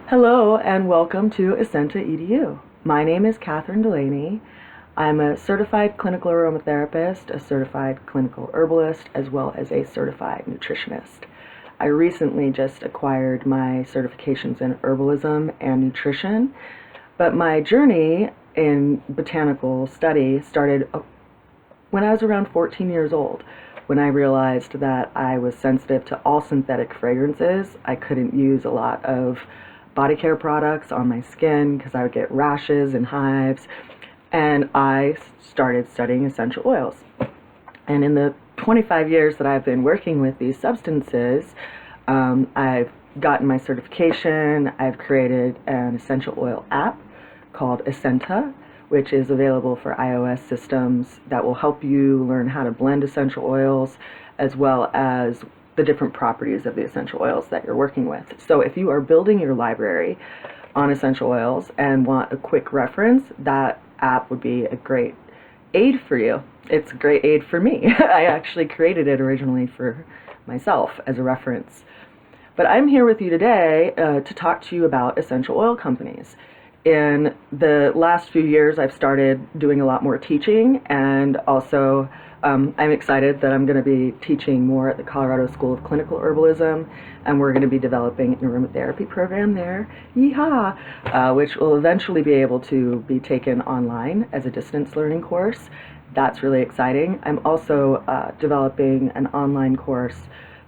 Hello and welcome to Esenta EDU. My name is Kathryn Delaney. I'm a certified clinical aromatherapist, a certified clinical herbalist, as well as a certified nutritionist. I recently just acquired my certifications in herbalism and nutrition, but my journey in botanical study started when I was around 14 years old, when I realized that I was sensitive to all synthetic fragrances. I couldn't use a lot of body care products on my skin because I would get rashes and hives, and I started studying essential oils. And in the 25 years that I've been working with these substances, I've gotten my certification. I've created an essential oil app called Esenta, which is available for iOS systems that will help you learn how to blend essential oils as well as the different properties of the essential oils that you're working with. So if you are building your library on essential oils and want a quick reference, that app would be a great aid for you. It's a great aid for me. I actually created it originally for myself as a reference. But I'm here with you today to talk to you about essential oil companies. In the last few years, I've started doing a lot more teaching, and also I'm excited that I'm going to be teaching more at the Colorado School of Clinical Herbalism, and we're going to be developing an aromatherapy program there, yeehaw, which will eventually be able to be taken online as a distance learning course. That's really exciting. I'm also developing an online course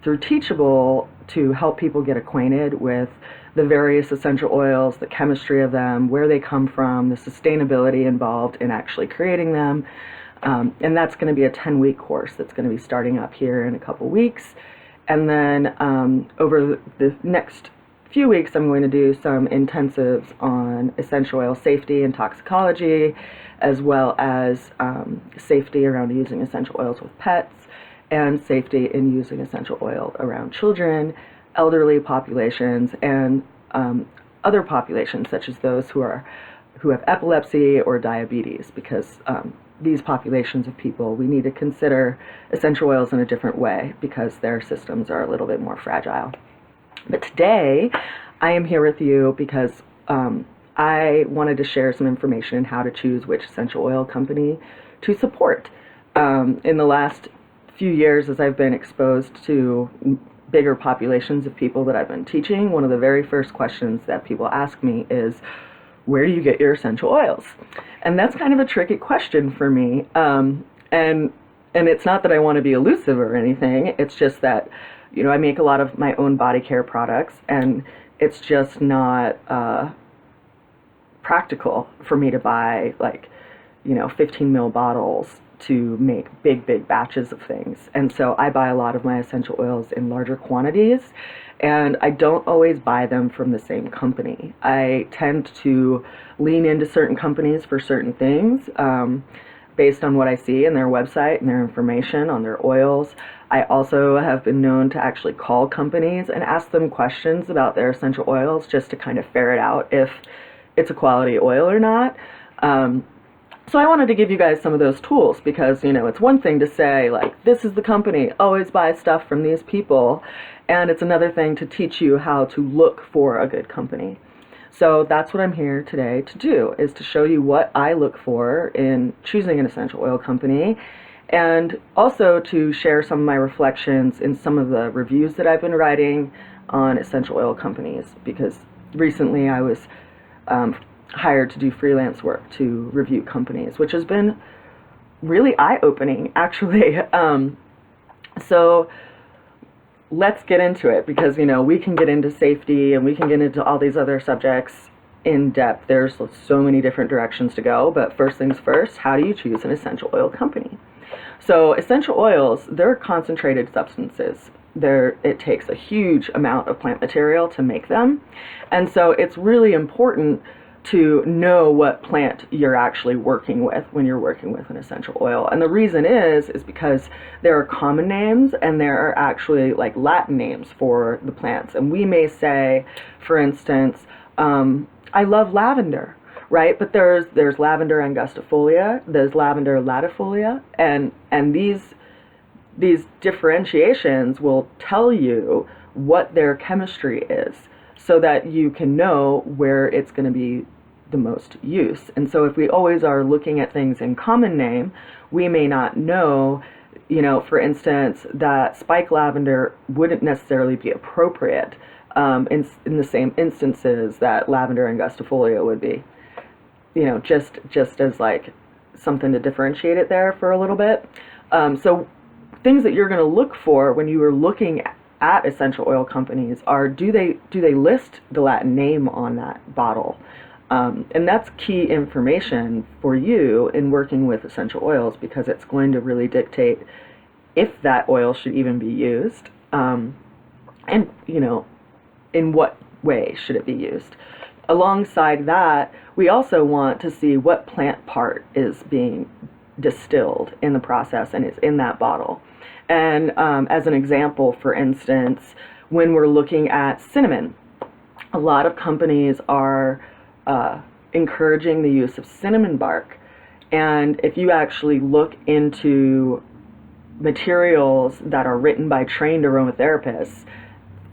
through Teachable to help people get acquainted with the various essential oils, the chemistry of them, where they come from, the sustainability involved in actually creating them. And that's going to be a 10-week course that's going to be starting up here in a couple weeks. And then over the next few weeks, I'm going to do some intensives on essential oil safety and toxicology, as well as safety around using essential oils with pets, and safety in using essential oil around children, elderly populations, and other populations such as those who have epilepsy or diabetes, because these populations of people, we need to consider essential oils in a different way because their systems are a little bit more fragile. But today, I am here with you because I wanted to share some information on how to choose which essential oil company to support. In the last few years, as I've been exposed to bigger populations of people that I've been teaching, one of the very first questions that people ask me is, where do you get your essential oils? And that's kind of a tricky question for me. And it's not that I want to be elusive or anything. It's just that, I make a lot of my own body care products, and it's just not practical for me to buy 15 ml bottles to make big batches of things. And so I buy a lot of my essential oils in larger quantities, and I don't always buy them from the same company. I tend to lean into certain companies for certain things based on what I see in their website and their information on their oils. I also have been known to actually call companies and ask them questions about their essential oils just to kind of ferret out if it's a quality oil or not. So I wanted to give you guys some of those tools because, it's one thing to say, this is the company, always buy stuff from these people, and it's another thing to teach you how to look for a good company. So that's what I'm here today to do, is to show you what I look for in choosing an essential oil company, and also to share some of my reflections in some of the reviews that I've been writing on essential oil companies, because recently I was hired to do freelance work to review companies, which has been really eye-opening, actually. So let's get into it, because we can get into safety and we can get into all these other subjects in depth. There's so many different directions to go, but first things first, how do you choose an essential oil company? So essential oils, they're concentrated substances. It takes a huge amount of plant material to make them, and so it's really important to know what plant you're actually working with when you're working with an essential oil. And the reason is because there are common names and there are actually Latin names for the plants. And we may say, for instance, I love lavender, right? But there's lavender angustifolia, there's lavender latifolia, and these differentiations will tell you what their chemistry is so that you can know where it's going to be the most use. And so if we always are looking at things in common name, we may not know, for instance, that spike lavender wouldn't necessarily be appropriate in the same instances that lavender angustifolia would be. Just as like something to differentiate it there for a little bit. So things that you're going to look for when you are looking at essential oil companies are, do they list the Latin name on that bottle? And that's key information for you in working with essential oils, because it's going to really dictate if that oil should even be used, and in what way should it be used. Alongside that, we also want to see what plant part is being distilled in the process and is in that bottle. And as an example, for instance, when we're looking at cinnamon, a lot of companies are encouraging the use of cinnamon bark. And if you actually look into materials that are written by trained aromatherapists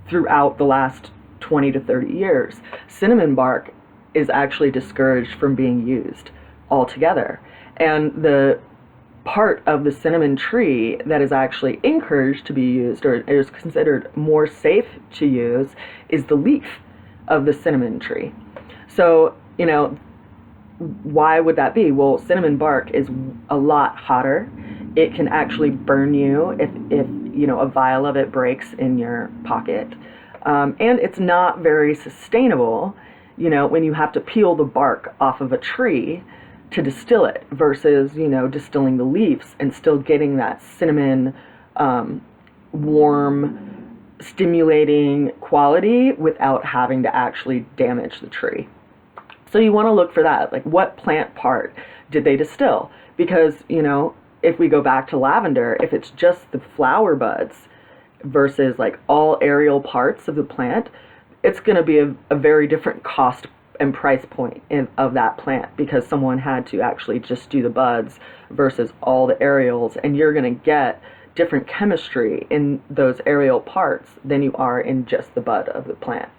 throughout the last 20 to 30 years, cinnamon bark is actually discouraged from being used altogether. And the part of the cinnamon tree that is actually encouraged to be used, or is considered more safe to use, is the leaf of the cinnamon tree. So, why would that be? Well, cinnamon bark is a lot hotter. It can actually burn you if a vial of it breaks in your pocket. And it's not very sustainable, when you have to peel the bark off of a tree to distill it versus, distilling the leaves and still getting that cinnamon, warm, stimulating quality without having to actually damage the tree. So you want to look for that, like what plant part did they distill? Because, if we go back to lavender, if it's just the flower buds versus like all aerial parts of the plant, it's going to be a very different cost and price point of that plant, because someone had to actually just do the buds versus all the aerials, and you're going to get different chemistry in those aerial parts than you are in just the bud of the plant.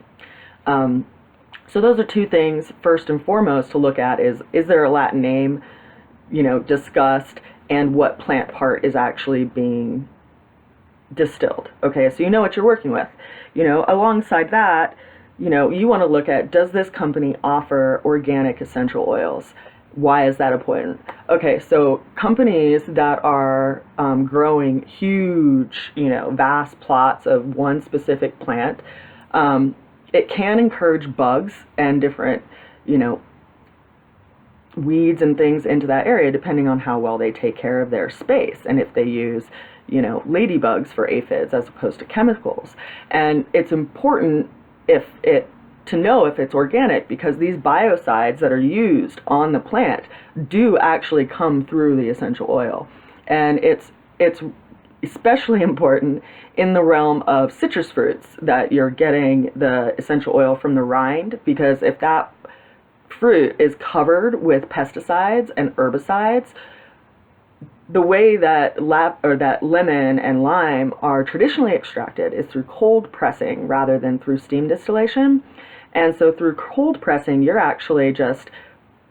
So those are two things first and foremost to look at: is there a Latin name, discussed, and what plant part is actually being distilled. Okay, so you know what you're working with. Alongside that, you want to look at, does this company offer organic essential oils? Why is that important? Okay, so companies that are growing huge, vast plots of one specific plant, it can encourage bugs and different, weeds and things into that area, depending on how well they take care of their space and if they use, ladybugs for aphids as opposed to chemicals. And it's important to know if it's organic, because these biocides that are used on the plant do actually come through the essential oil. And it's especially important in the realm of citrus fruits, that you're getting the essential oil from the rind, because if that fruit is covered with pesticides and herbicides, the way that lemon and lime are traditionally extracted is through cold pressing rather than through steam distillation. And so through cold pressing, you're actually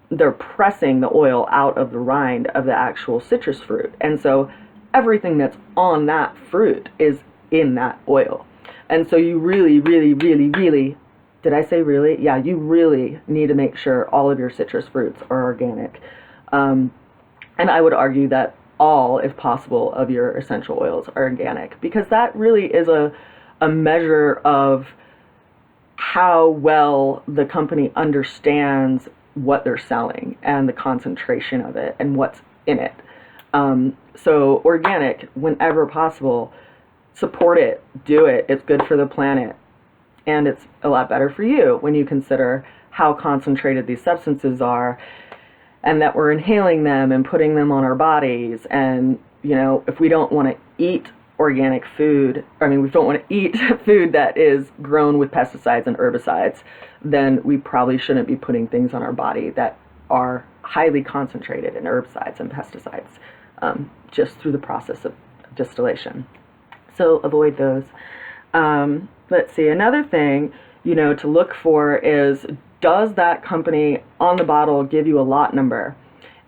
they're pressing the oil out of the rind of the actual citrus fruit. And so everything that's on that fruit is in that oil. And so you really, really, really, really, did I say really? Yeah, you really need to make sure all of your citrus fruits are organic. And I would argue that all, if possible, of your essential oils are organic, because that really is a measure of how well the company understands what they're selling and the concentration of it and what's in it. So organic, whenever possible, support it, do it. It's good for the planet. And it's a lot better for you when you consider how concentrated these substances are, and that we're inhaling them and putting them on our bodies. And, if we don't want to eat organic food, we don't want to eat food that is grown with pesticides and herbicides, then we probably shouldn't be putting things on our body that are highly concentrated in herbicides and pesticides, just through the process of distillation. So avoid those. Let's see, another thing, to look for is, does that company on the bottle give you a lot number?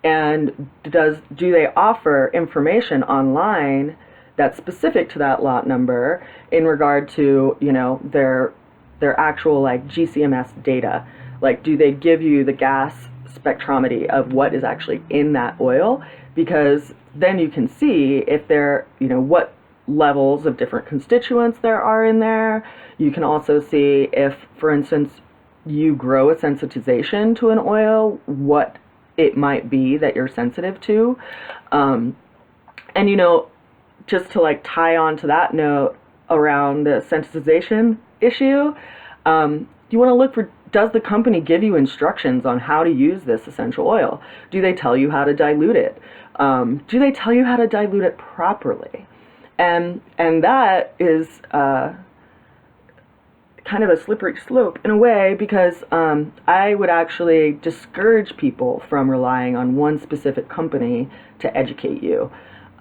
And do they offer information online that's specific to that lot number in regard to, their actual like GCMS data? Like, do they give you the gas spectrometry of what is actually in that oil? Because then you can see if there, what levels of different constituents there are in there. You can also see if, for instance, you grow a sensitization to an oil, what it might be that you're sensitive to. And just to like tie on to that note around the sensitization issue, you want to look for, does the company give you instructions on how to use this essential oil? Do they tell you how to dilute it? Do they tell you how to dilute it properly? And that is kind of a slippery slope in a way, because I would actually discourage people from relying on one specific company to educate you.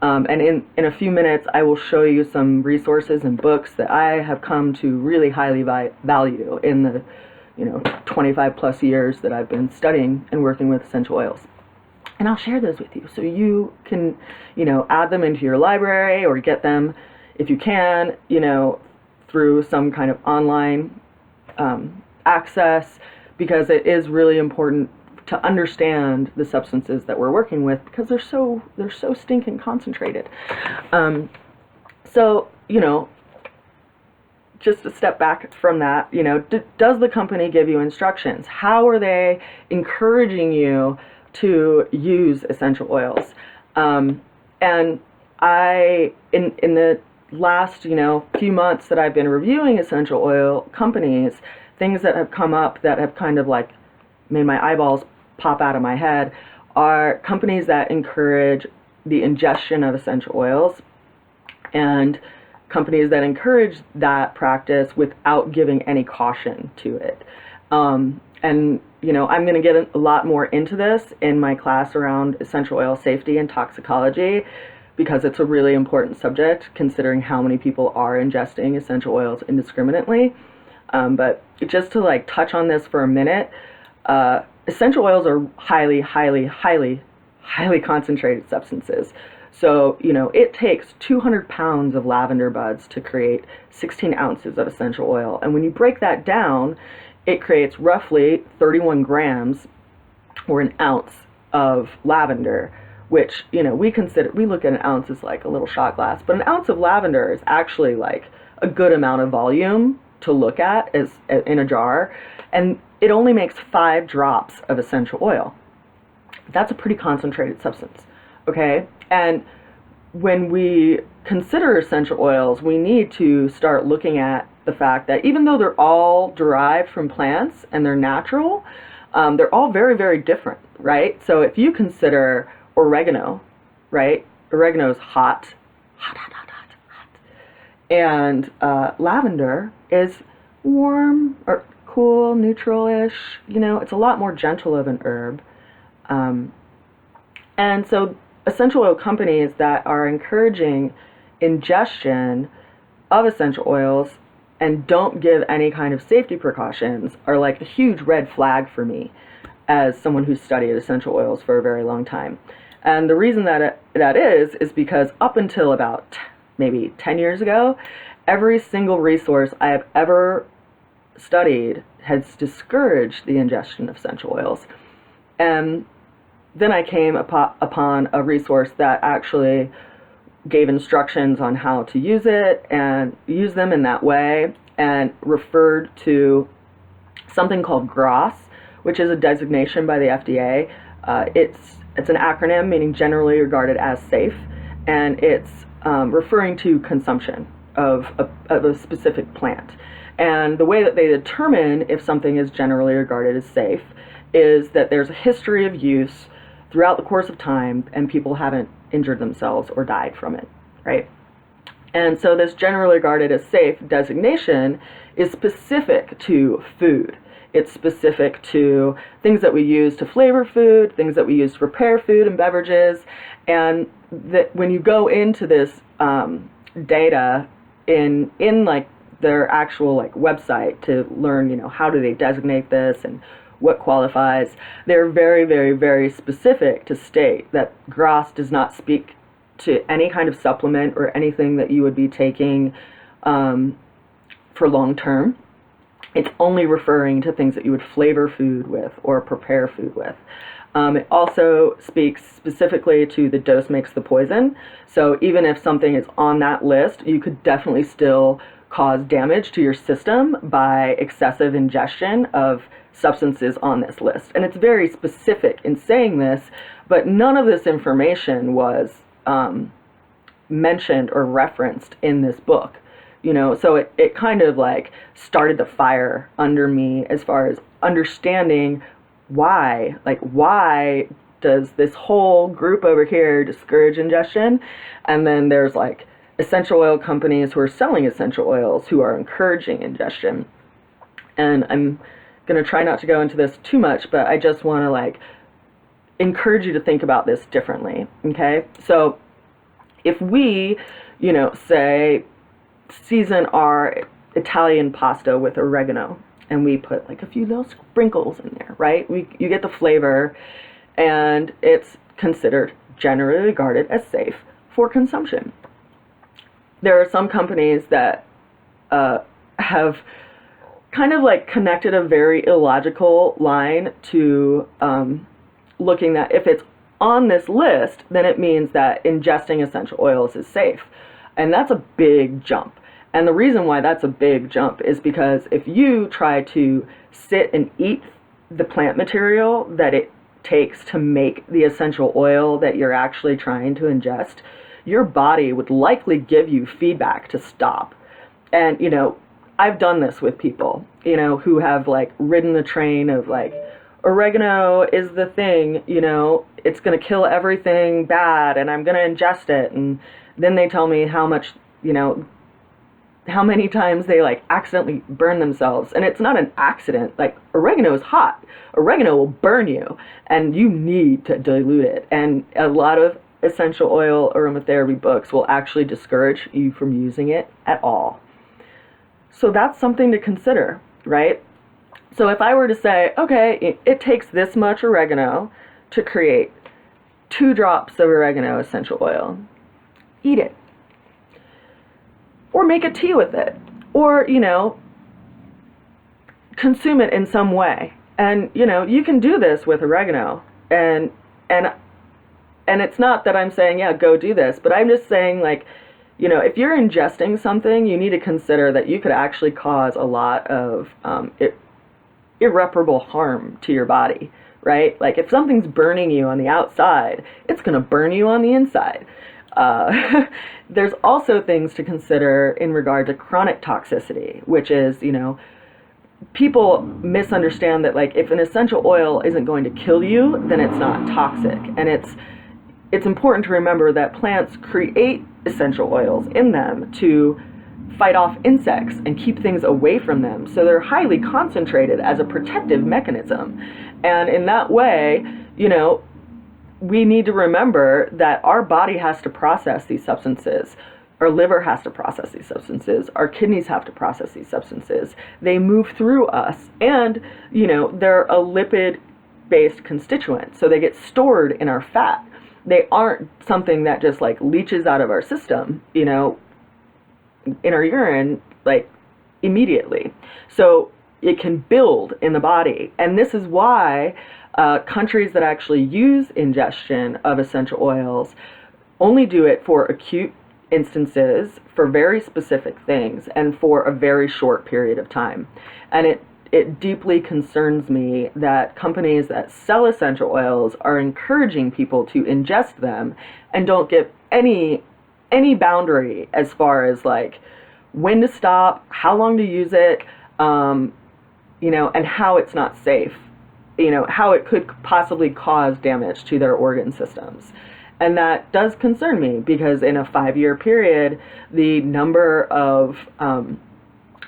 And in a few minutes, I will show you some resources and books that I have come to really highly value in the 25 plus years that I've been studying and working with essential oils. And I'll share those with you so you can, add them into your library, or get them, if you can, through some kind of online access, because it is really important to understand the substances that we're working with, because they're so stinking concentrated. So, just a step back from that, does the company give you instructions? How are they encouraging you to use essential oils? And I, in the last, few months that I've been reviewing essential oil companies, things that have come up that have kind of like made my eyeballs pop out of my head are companies that encourage the ingestion of essential oils, and companies that encourage that practice without giving any caution to it. And, I'm going to get a lot more into this in my class around essential oil safety and toxicology, because it's a really important subject considering how many people are ingesting essential oils indiscriminately. But just to like touch on this for a minute, essential oils are highly, highly, highly, highly concentrated substances. So, it takes 200 pounds of lavender buds to create 16 ounces of essential oil. And when you break that down, it creates roughly 31 grams, or an ounce, of lavender, which, we look at an ounce as like a little shot glass, but an ounce of lavender is actually like a good amount of volume to look at as in a jar, and it only makes 5 drops of essential oil. That's a pretty concentrated substance, okay? And when we consider essential oils, we need to start looking at the fact that even though they're all derived from plants and they're natural, they're all very, very different, right? So if you consider oregano, right? Oregano's hot. And lavender is warm or cool, neutral-ish. It's a lot more gentle of an herb. And so essential oil companies that are encouraging ingestion of essential oils and don't give any kind of safety precautions are like a huge red flag for me as someone who's studied essential oils for a very long time. And the reason that is because up until about maybe 10 years ago, every single resource I have ever studied has discouraged the ingestion of essential oils. And then I came upon a resource that actually gave instructions on how to use it and use them in that way, and referred to something called GRAS, which is a designation by the FDA. It's an acronym meaning generally regarded as safe, and it's referring to consumption of a specific plant. And the way that they determine if something is generally regarded as safe is that there's a history of use throughout the course of time and people haven't injured themselves or died from it, right? And so this generally regarded as safe designation is specific to food. It's specific to things that we use to flavor food, things that we use to prepare food and beverages. And that when you go into this data in like their actual like website to learn, you know, how do they designate this and what qualifies. They're very, very, very specific to state that GRAS does not speak to any kind of supplement or anything that you would be taking for long term. It's only referring to things that you would flavor food with or prepare food with. It also speaks specifically to the dose makes the poison. So even if something is on that list, you could definitely still cause damage to your system by excessive ingestion of substances on this list. And it's very specific in saying this, but none of this information was mentioned or referenced in this book. You know, so it kind of like started the fire under me as far as understanding why does this whole group over here discourage ingestion? And then there's like essential oil companies who are selling essential oils who are encouraging ingestion. And I'm going to try not to go into this too much, but I just want to like encourage you to think about this differently. Okay. So if we, you know, say, season our Italian pasta with oregano, and we put like a few little sprinkles in there, right? You get the flavor, and it's considered generally regarded as safe for consumption. There are some companies that have kind of like connected a very illogical line to looking that if it's on this list, then it means that ingesting essential oils is safe. And that's a big jump. And the reason why that's a big jump is because if you try to sit and eat the plant material that it takes to make the essential oil that you're actually trying to ingest, your body would likely give you feedback to stop. And, you know, I've done this with people, you know, who have like ridden the train of like, oregano is the thing, you know, it's going to kill everything bad and I'm going to ingest it. And then they tell me how much, you know, how many times they like accidentally burn themselves. And it's not an accident. Like, oregano is hot. Oregano will burn you, and you need to dilute it. And a lot of essential oil aromatherapy books will actually discourage you from using it at all. So that's something to consider, right? So if I were to say, okay, it takes this much oregano to create 2 drops of oregano essential oil, eat it. Or make a tea with it. Or, you know, consume it in some way. And, you know, you can do this with oregano. And it's not that I'm saying, yeah, go do this. But I'm just saying, like, you know, if you're ingesting something, you need to consider that you could actually cause a lot of irreparable harm to your body, right? Like, if something's burning you on the outside, it's going to burn you on the inside. There's also things to consider in regard to chronic toxicity, which is, you know, people misunderstand that, like, if an essential oil isn't going to kill you, then it's not toxic. And it's important to remember that plants create essential oils in them to fight off insects and keep things away from them. So they're highly concentrated as a protective mechanism. And in that way, you know, we need to remember that our body has to process these substances. Our liver has to process these substances. Our kidneys have to process these substances. They move through us, and, you know, they're a lipid-based constituent, so they get stored in our fat. They aren't something that just like leaches out of our system, you know, in our urine, like, immediately. So it can build in the body, and this is why countries that actually use ingestion of essential oils only do it for acute instances, for very specific things, and for a very short period of time. And it deeply concerns me that companies that sell essential oils are encouraging people to ingest them and don't give any boundary as far as like when to stop, how long to use it, you know, and how it's not safe. You know, how it could possibly cause damage to their organ systems. And that does concern me, because in a 5-year period, the number of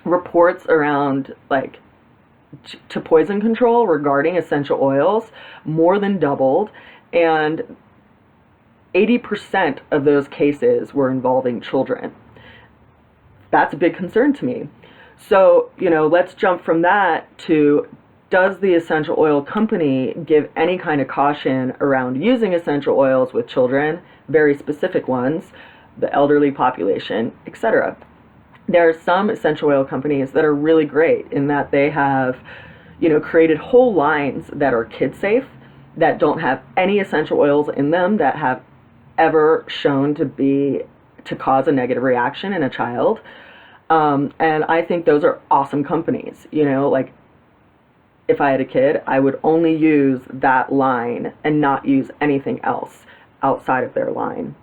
reports around like to poison control regarding essential oils more than doubled, and 80% of those cases were involving children. That's a big concern to me. So, let's jump from that to, does the essential oil company give any kind of caution around using essential oils with children, very specific ones, the elderly population, etc.? There are some essential oil companies that are really great in that they have, created whole lines that are kid safe, that don't have any essential oils in them that have ever shown to cause a negative reaction in a child. And I think those are awesome companies. Like, if I had a kid, I would only use that line and not use anything else outside of their line.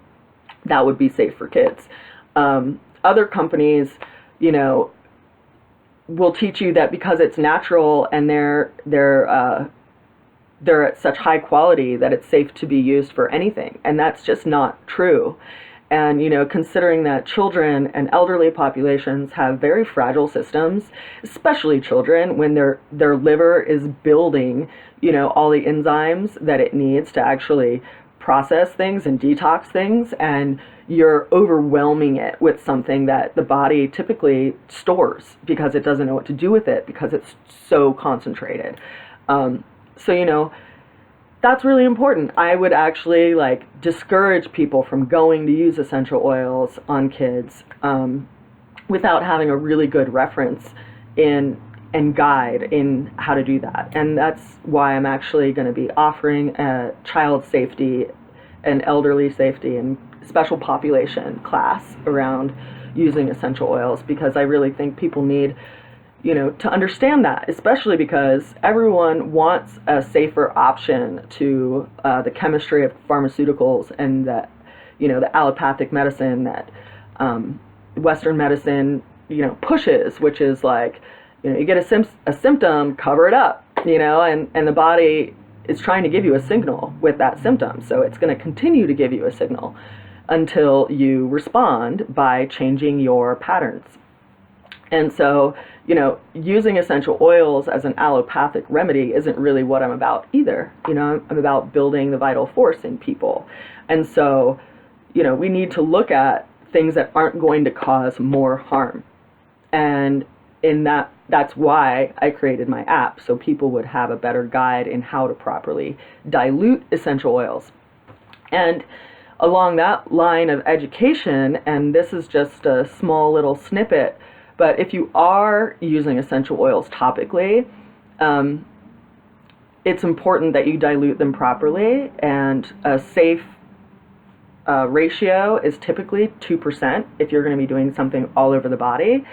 That would be safe for kids. Other companies, will teach you that because it's natural and they're at such high quality that it's safe to be used for anything, and that's just not true. And, considering that children and elderly populations have very fragile systems, especially children, when their liver is building, all the enzymes that it needs to actually process things and detox things, and you're overwhelming it with something that the body typically stores because it doesn't know what to do with it because it's so concentrated. So, that's really important. I would actually discourage people from going to use essential oils on kids without having a really good reference and guide in how to do that. And that's why I'm actually going to be offering a child safety and elderly safety and special population class around using essential oils, because I really think people need to understand that, especially because everyone wants a safer option to the chemistry of pharmaceuticals and that, the allopathic medicine that Western medicine, pushes, which is you get a symptom, cover it up, and the body is trying to give you a signal with that symptom. So it's going to continue to give you a signal until you respond by changing your patterns. And so, using essential oils as an allopathic remedy isn't really what I'm about either. I'm about building the vital force in people. And so, we need to look at things that aren't going to cause more harm. And that's why I created my app, so people would have a better guide in how to properly dilute essential oils. And along that line of education, and this is just a small little snippet, but if you are using essential oils topically, it's important that you dilute them properly, and a safe ratio is typically 2% if you're going to be doing something all over the body,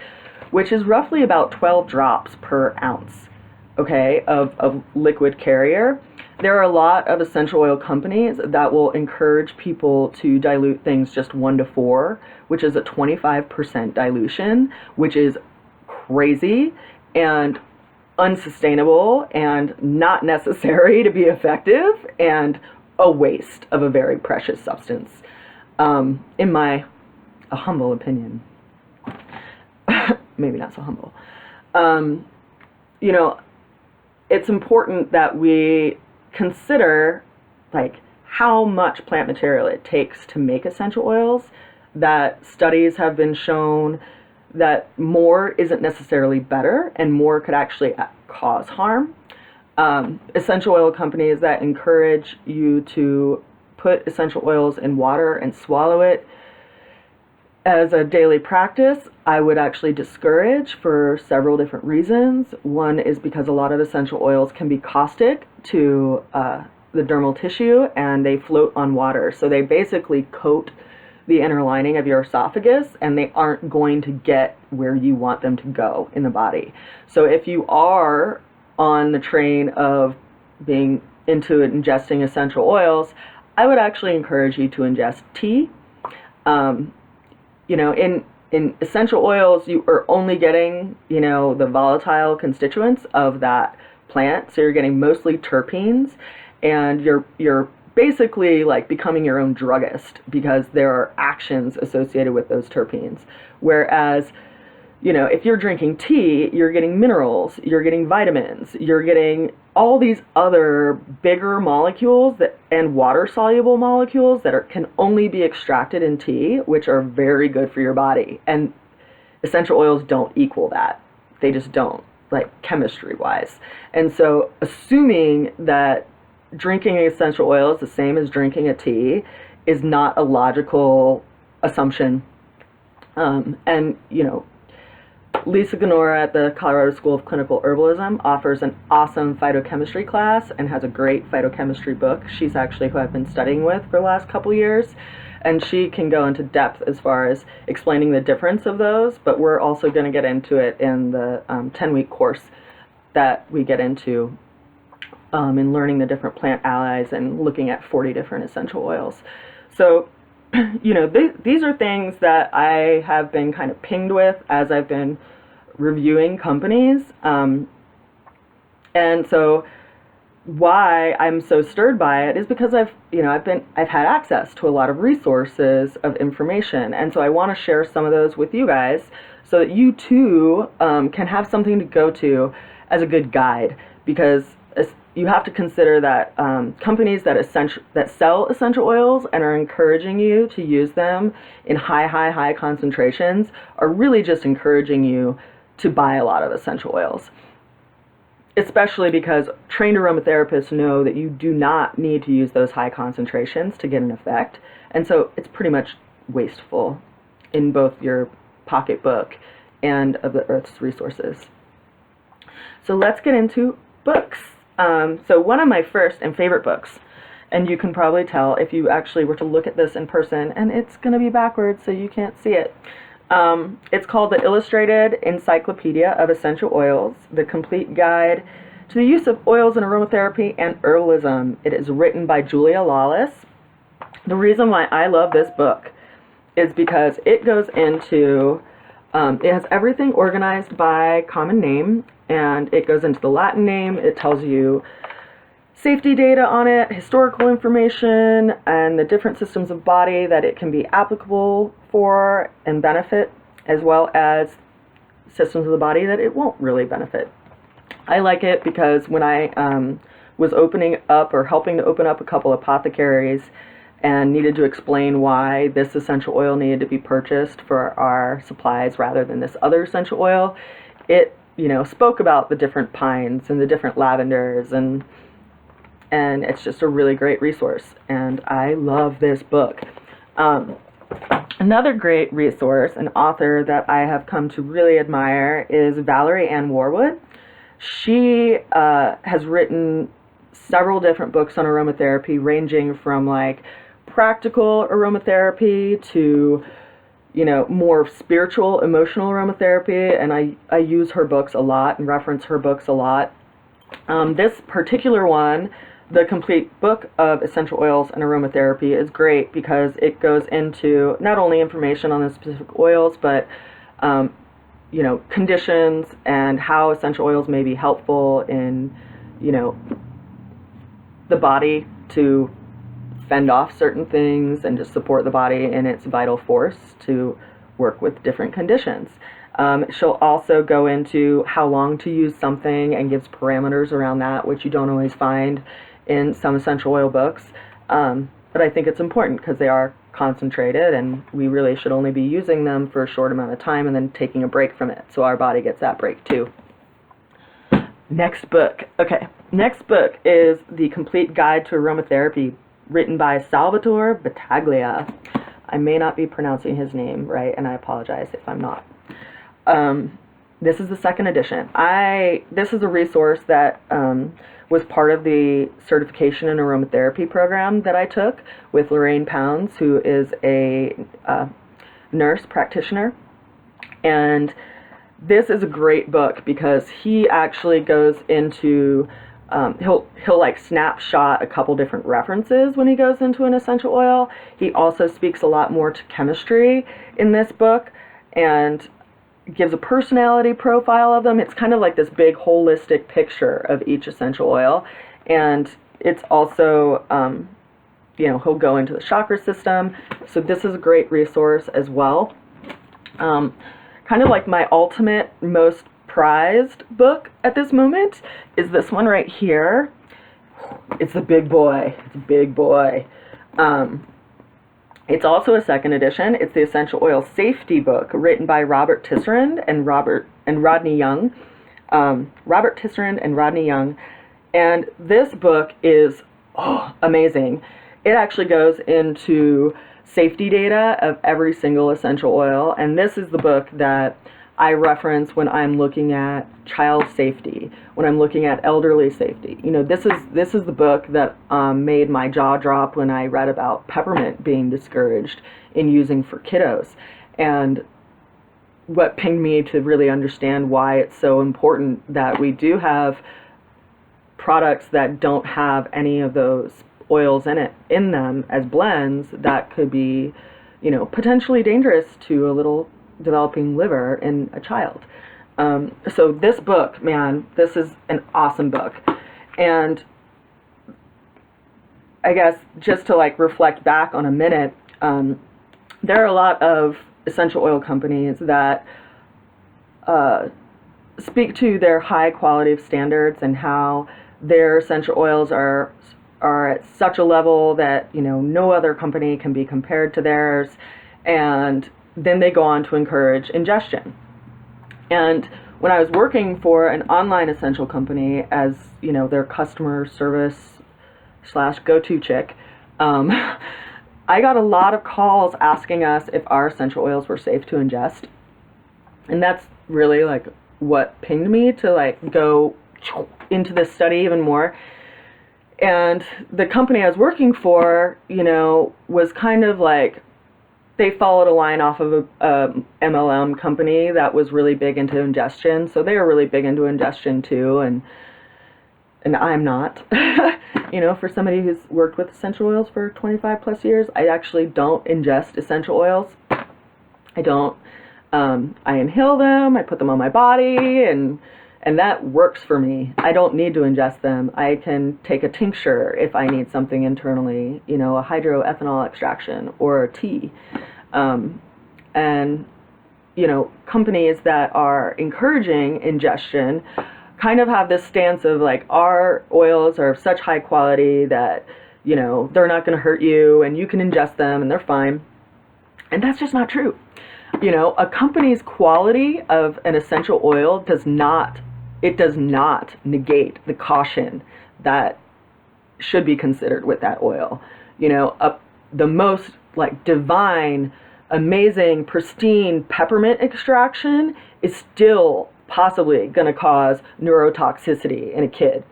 which is roughly about 12 drops per ounce, okay, of liquid carrier. There are a lot of essential oil companies that will encourage people to dilute things just 1 to 4, which is a 25% dilution, which is crazy and unsustainable and not necessary to be effective, and a waste of a very precious substance, in my humble opinion. Maybe not so humble. It's important that we consider how much plant material it takes to make essential oils. That studies have been shown that more isn't necessarily better, and more could actually cause harm. Essential oil companies that encourage you to put essential oils in water and swallow it as a daily practice, I would actually discourage for several different reasons. One is because a lot of essential oils can be caustic to the dermal tissue, and they float on water. So they basically coat the inner lining of your esophagus, and they aren't going to get where you want them to go in the body. So if you are on the train of being into ingesting essential oils, I would actually encourage you to ingest tea. In essential oils, you are only getting, the volatile constituents of that plant. So you're getting mostly terpenes, and you're basically becoming your own druggist, because there are actions associated with those terpenes. Whereas, if you're drinking tea, you're getting minerals, you're getting vitamins, you're getting all these other bigger molecules and water-soluble molecules that can only be extracted in tea, which are very good for your body. And essential oils don't equal that. They just don't, like chemistry-wise. And so assuming that drinking essential oil is the same as drinking a tea is not a logical assumption. And, you know, Lisa Ganora at the Colorado School of Clinical Herbalism offers an awesome phytochemistry class and has a great phytochemistry book. She's actually who I've been studying with for the last couple years, and she can go into depth as far as explaining the difference of those, but we're also going to get into it in the 10-week course that we get into in learning the different plant allies and looking at 40 different essential oils. So, you know, these are things that I have been kind of pinged with as I've been reviewing companies. And so why I'm so stirred by it is because I've had access to a lot of resources of information. And so I want to share some of those with you guys so that you too can have something to go to as a good guide, because you have to consider that companies that sell essential oils and are encouraging you to use them in high concentrations are really just encouraging you to buy a lot of essential oils. Especially because trained aromatherapists know that you do not need to use those high concentrations to get an effect. And so it's pretty much wasteful in both your pocketbook and of the Earth's resources. So let's get into books. So one of my first and favorite books, and you can probably tell if you actually were to look at this in person, and it's going to be backwards so you can't see it. It's called The Illustrated Encyclopedia of Essential Oils, The Complete Guide to the Use of Oils in Aromatherapy and Herbalism. It is written by Julia Lawless. The reason why I love this book is because it goes into, it has everything organized by common name, and it goes into the Latin name. It tells you safety data on it, historical information, and the different systems of body that it can be applicable for and benefit, as well as systems of the body that it won't really benefit. I like it because when I was opening up or helping to open up a couple of apothecaries and needed to explain why this essential oil needed to be purchased for our supplies rather than this other essential oil, it, you know, spoke about the different pines and the different lavenders, and it's just a really great resource, and I love this book. Another great resource, an author that I have come to really admire, is Valerie Ann Warwood. She has written several different books on aromatherapy, ranging from like practical aromatherapy to, you know, more spiritual, emotional aromatherapy, and I use her books a lot and reference her books a lot. This particular one, The Complete Book of Essential Oils and Aromatherapy, is great because it goes into not only information on the specific oils, but you know, conditions and how essential oils may be helpful in, you know, the body to fend off certain things and just support the body in its vital force to work with different conditions. She'll also go into how long to use something and gives parameters around that, which you don't always find in some essential oil books. But I think it's important because they are concentrated, and we really should only be using them for a short amount of time and then taking a break from it, so our body gets that break too. Next book. Okay, next book is The Complete Guide to Aromatherapy, written by Salvatore Battaglia. I may not be pronouncing his name right, and I apologize if I'm not. This is the second edition. This is a resource that was part of the certification in aromatherapy program that I took with Lorraine Pounds, who is a nurse practitioner. And this is a great book because he actually goes into, he'll like snapshot a couple different references when he goes into an essential oil. He also speaks a lot more to chemistry in this book and gives a personality profile of them. It's kind of like this big holistic picture of each essential oil. And it's also, you know, he'll go into the chakra system. So this is a great resource as well. Kind of like my ultimate, most prized book at this moment is this one right here. It's a big boy. It's a big boy. It's also a second edition. It's the Essential Oil Safety Book, written by Robert Tisserand and Rodney Young, Robert Tisserand and Rodney Young. And this book is amazing. It actually goes into safety data of every single essential oil, and this is the book that I reference when I'm looking at child safety, when I'm looking at elderly safety. You know, this is the book that made my jaw drop when I read about peppermint being discouraged in using for kiddos, and what pinged me to really understand why it's so important that we do have products that don't have any of those oils in them as blends that could be, you know, potentially dangerous to a little developing liver in a child. So this book, man, this is an awesome book. And I guess just to like reflect back on a minute, there are a lot of essential oil companies that speak to their high quality of standards and how their essential oils are at such a level that, you know, no other company can be compared to theirs, and then they go on to encourage ingestion. And when I was working for an online essential company as, you know, their customer service / go-to chick, I got a lot of calls asking us if our essential oils were safe to ingest. And that's really like what pinged me to like go into this study even more. And the company I was working for, you know, was kind of like, they followed a line off of a MLM company that was really big into ingestion. So they were really big into ingestion too, and I'm not. You know, for somebody who's worked with essential oils for 25 plus years, I actually don't ingest essential oils. I don't. I inhale them, I put them on my body, and that works for me. I don't need to ingest them. I can take a tincture if I need something internally, you know, a hydroethanol extraction or a tea. And, you know, companies that are encouraging ingestion kind of have this stance of like, our oils are of such high quality that, you know, they're not going to hurt you and you can ingest them and they're fine. And that's just not true. You know, a company's quality of an essential oil does not negate the caution that should be considered with that oil. You know, the most like divine, amazing, pristine peppermint extraction is still possibly going to cause neurotoxicity in a kid,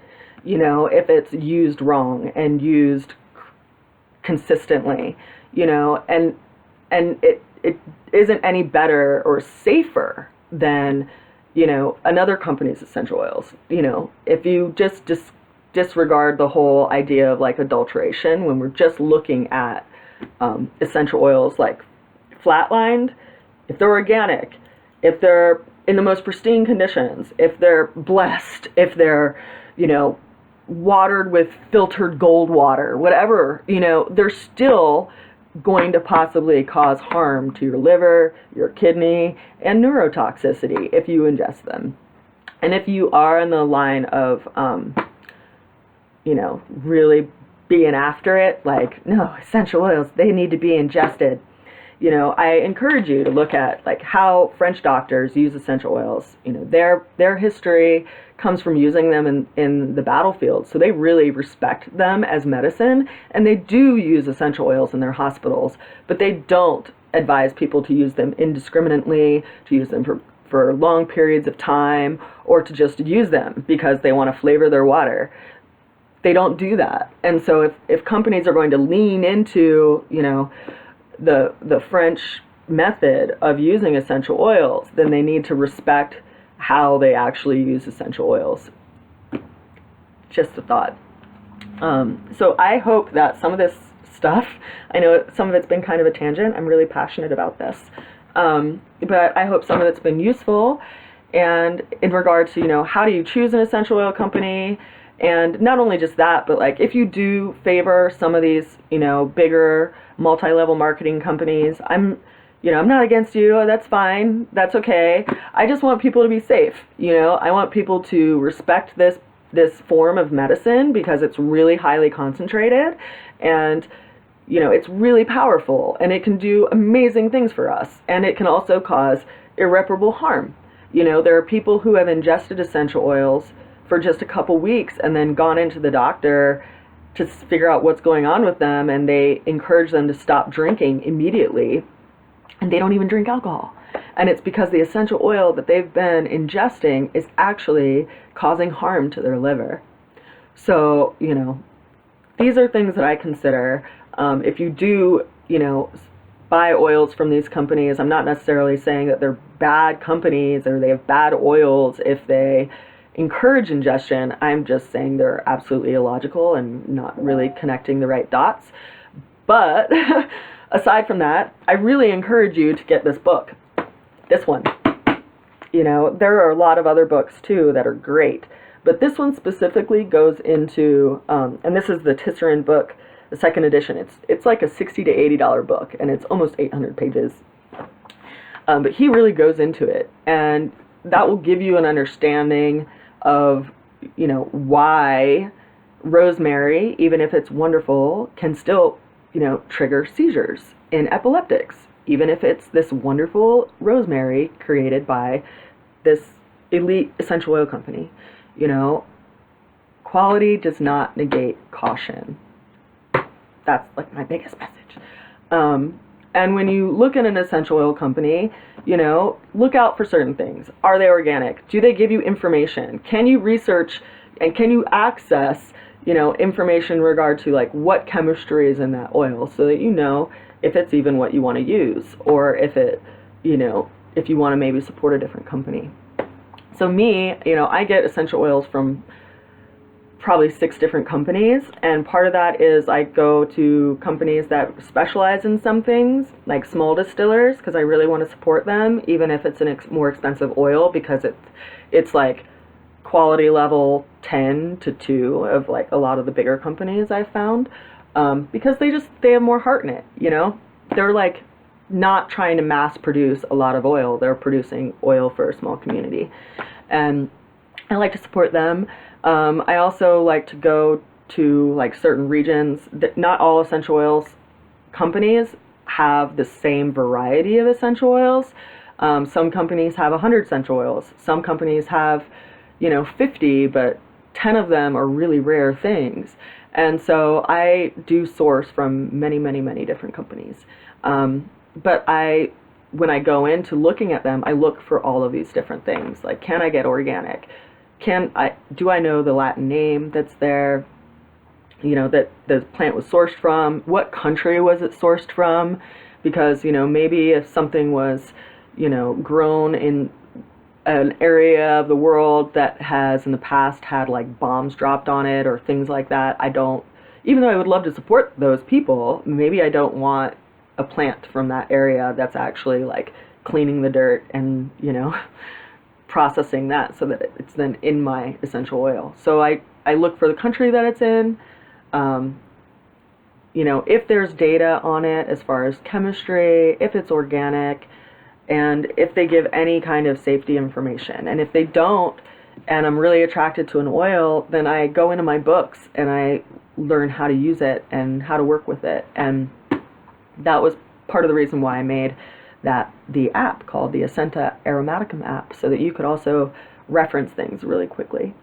you know, if it's used wrong and used consistently, you know, and it isn't any better or safer than, you know, another company's essential oils. You know, if you just disregard the whole idea of like adulteration, when we're just looking at essential oils like flatlined, if they're organic, if they're in the most pristine conditions, if they're blessed, if they're, you know, watered with filtered gold water, whatever, you know, they're still going to possibly cause harm to your liver, your kidney, and neurotoxicity if you ingest them. And if you are in the line of, you know, really being after it, like, no, essential oils, they need to be ingested. You know, I encourage you to look at like how French doctors use essential oils. You know, their history comes from using them in the battlefield. So they really respect them as medicine, and they do use essential oils in their hospitals, but they don't advise people to use them indiscriminately, to use them for long periods of time, or to just use them because they want to flavor their water. They don't do that. And so if companies are going to lean into, you know, the French method of using essential oils, then they need to respect how they actually use essential oils. Just a thought. So I hope that some of this stuff, I know some of it's been kind of a tangent, I'm really passionate about this, but I hope some of it's been useful, and in regard to, you know, how do you choose an essential oil company, and not only just that, but like if you do favor some of these, you know, bigger multi-level marketing companies, I'm not against you. That's fine. That's okay. I just want people to be safe. You know, I want people to respect this form of medicine because it's really highly concentrated, and, you know, it's really powerful, and it can do amazing things for us, and it can also cause irreparable harm. There are people who have ingested essential oils for just a couple weeks and then gone into the doctor to figure out what's going on with them, and they encourage them to stop drinking immediately, and they don't even drink alcohol. And it's because the essential oil that they've been ingesting is actually causing harm to their liver. So, these are things that I consider. If you do, buy oils from these companies, I'm not necessarily saying that they're bad companies or they have bad oils if they encourage ingestion. I'm just saying they're absolutely illogical and not really connecting the right dots. But aside from that, I really encourage you to get this book. This one. There are a lot of other books too that are great. But this one specifically goes into, and this is the Tisserand book, the second edition. It's like a $60 to $80 book, and it's almost 800 pages. But he really goes into it, and that will give you an understanding of, why rosemary, even if it's wonderful, can still, trigger seizures in epileptics, even if it's this wonderful rosemary created by this elite essential oil company. Quality does not negate caution. That's like my biggest message. And when you look at an essential oil company, look out for certain things. Are they organic? Do they give you information? Can you research and can you access, information in regard to like what chemistry is in that oil, so that if it's even what you want to use, or if it, if you want to maybe support a different company. So me, I get essential oils from probably 6 different companies, and part of that is I go to companies that specialize in some things, like small distillers, because I really want to support them, even if it's a more expensive oil, because it's like quality level 10 to 2 of like a lot of the bigger companies I've found, because they have more heart in it. They're like not trying to mass produce a lot of oil. They're producing oil for a small community, and I like to support them. I also like to go to like certain regions. Not all essential oils companies have the same variety of essential oils. Some companies have 100 essential oils. Some companies have 50, but 10 of them are really rare things. And so I do source from many, many, many different companies. But when I go into looking at them, I look for all of these different things. Like, can I get organic? Do I know the Latin name that's there? That the plant was sourced from? What country was it sourced from? Because, maybe if something was, grown in an area of the world that has in the past had like bombs dropped on it or things like that, even though I would love to support those people, maybe I don't want a plant from that area that's actually like cleaning the dirt and, processing that so that it's then in my essential oil. So I look for the country that it's in, if there's data on it as far as chemistry, if it's organic, and if they give any kind of safety information. And if they don't, and I'm really attracted to an oil, then I go into my books and I learn how to use it and how to work with it. And that was part of the reason why I made the app called the Esenta Aromaticum app, so that you could also reference things really quickly.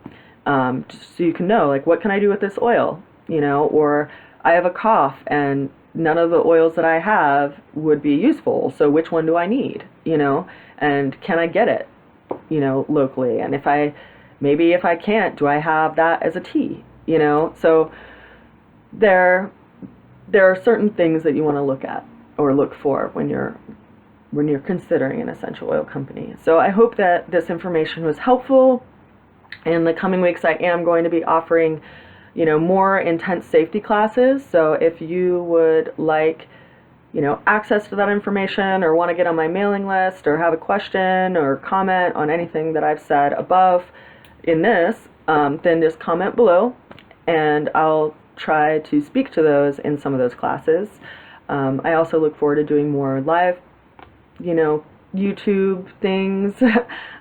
Just so you can know, like, what can I do with this oil? Or I have a cough and none of the oils that I have would be useful, so which one do I need? And can I get it, locally? And if I can't, do I have that as a tea? So there are certain things that you want to look at or look for when you're considering an essential oil company. So I hope that this information was helpful. In the coming weeks, I am going to be offering, more intense safety classes. So if you would like, access to that information, or want to get on my mailing list, or have a question or comment on anything that I've said above in this, then just comment below, and I'll try to speak to those in some of those classes. I also look forward to doing more live, YouTube things.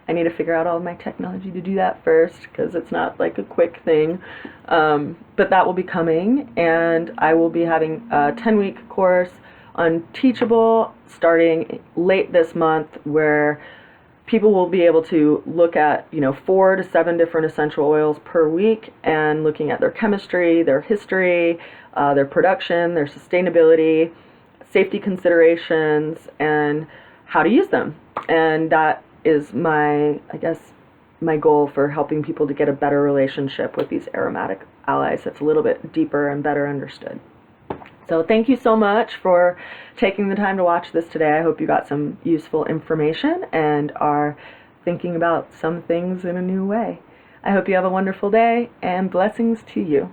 I need to figure out all of my technology to do that first, because it's not like a quick thing. But that will be coming, and I will be having a 10-week course on Teachable starting late this month, where people will be able to look at, 4 to 7 different essential oils per week, and looking at their chemistry, their history, their production, their sustainability, safety considerations, and how to use them. And that is my goal for helping people to get a better relationship with these aromatic allies that's a little bit deeper and better understood. So thank you so much for taking the time to watch this today. I hope you got some useful information and are thinking about some things in a new way. I hope you have a wonderful day, and blessings to you.